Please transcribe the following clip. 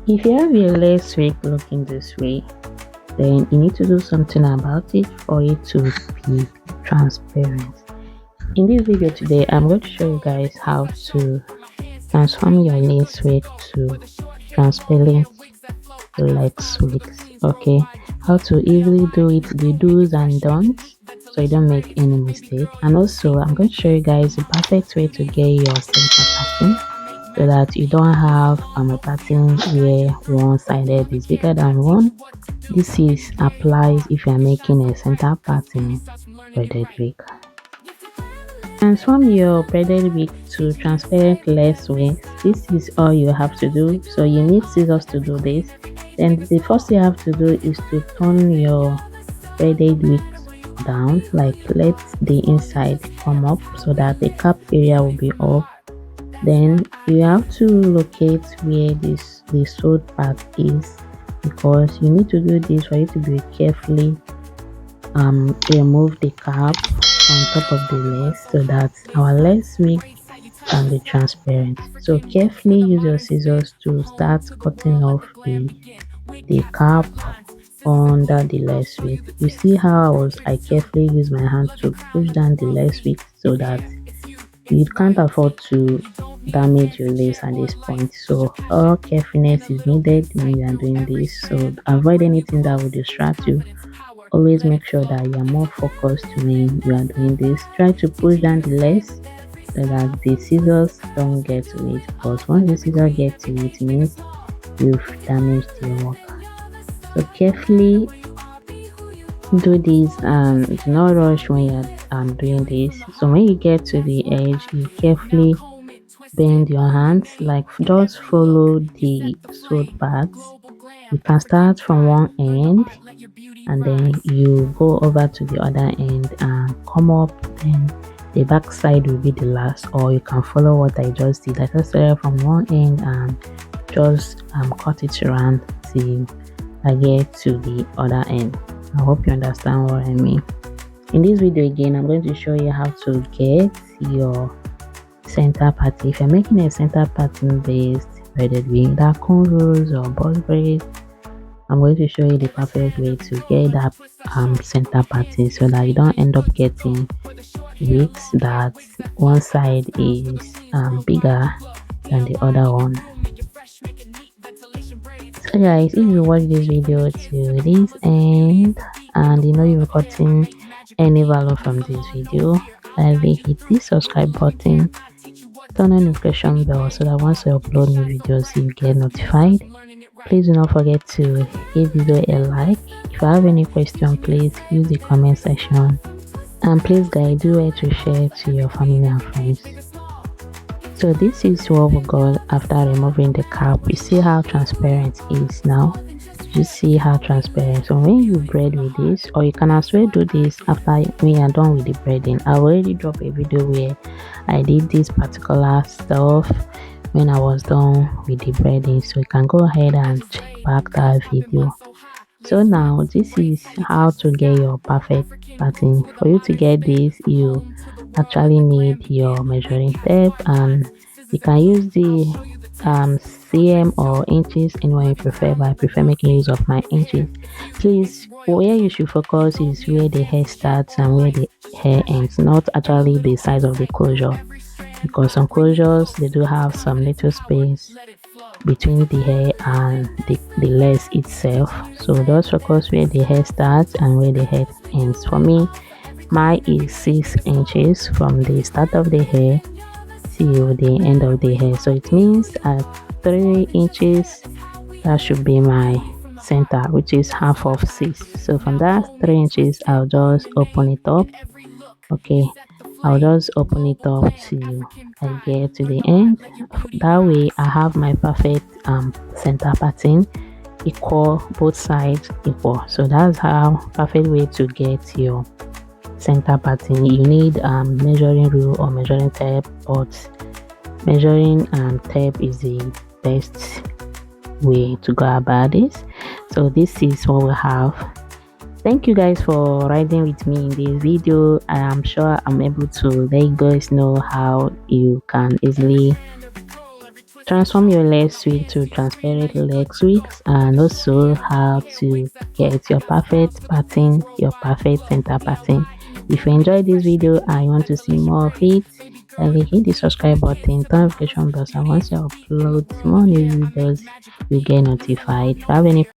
If you have your lace wig looking this way, then you need to do something about it for it to be transparent. In this video today, I'm going to show you guys how to transform your lace wig to transparent lace wigs. Okay, how to easily do it, the do's and don'ts, so you don't make any mistake. And also, I'm going to show you guys the perfect way to get your center pattern, so that you don't have a pattern where one sided is bigger than one. This is applies if you are making a center pattern braided wig. Transform your braided wig to transparent lace wigs. This is all you have to do. So you need scissors to do this. Then the first thing you have to do is to turn your braided wigs down, like let the inside come up so that the cap area will be up. Then you have to locate where the sewed part is, because you need to do this for you to be carefully remove the cap on top of the lace so that our lace wig can be transparent. So carefully use your scissors to start cutting off the cap under the lace wig. You see how I carefully use my hand to push down the lace wig so that you can't afford to damage your lace at this point. So all carefulness is needed when you are doing this, so avoid anything that will distract you. Always make sure that you are more focused when you are doing this. Try to push down the lace so that the scissors don't get to it, because once the scissors get to it, it means you've damaged your work. So carefully do this and do not rush when you're doing this. So when you get to the edge, you carefully bend your hands, like just follow the sewed parts. You can start from one end and then you go over to the other end and come up, then the back side will be the last. Or you can follow what I just did. I just started from one end and just cut it around till I get to the other end. I hope you understand what I mean. In this video again, I'm going to show you how to get your center pattern. If you're making a center pattern based braided wig, that cornrows or boss braid, I'm going to show you the perfect way to get that center pattern, so that you don't end up getting wigs that one side is bigger than the other one. So guys, if you watch this video to this end and you know you've gotten any value from this video, kindly hit the subscribe button, turn on notification bell so that once I upload new videos you get notified. Please do not forget to give video a like. If you have any question, please use the comment section, and please guys, do it to share to your family and friends. So this is what we got after removing the cap. You see how transparent it is now. You see how transparent. So when you braid with this, or you can as well do this after when you are done with the braiding. I already dropped a video where I did this particular stuff when I was done with the braiding, so you can go ahead and check back that video. So now this is how to get your perfect pattern. For you to get this, you actually need your measuring tape, and you can use the cm or inches, anyone you prefer, but I prefer making use of my inches. Please, where you should focus is where the hair starts and where the hair ends, not actually the size of the closure, because some closures they do have some little space between the hair and the lace itself. So just focus where the hair starts and where the hair ends. For me, mine is 6 inches from the start of the hair till the end of the hair. So it means at 3 inches that should be my center, which is half of 6. So from that 3 inches, I'll just open it up. Okay, I'll just open it up till I get to the end. That way I have my perfect center pattern, equal, both sides equal. So that's how perfect way to get your center pattern. You need measuring rule or measuring tape, but measuring tape is the best way to go about this. So this is what we have. Thank you guys for riding with me in this video. I am sure I'm able to let you guys know how you can easily transform your lace wig to transparent lace wigs, and also how to get your perfect pattern, your perfect center pattern. If you enjoyed this video and you want to see more of it, kindly hit the subscribe button, turn notification bells, and once you upload more new videos, you get notified. If you have any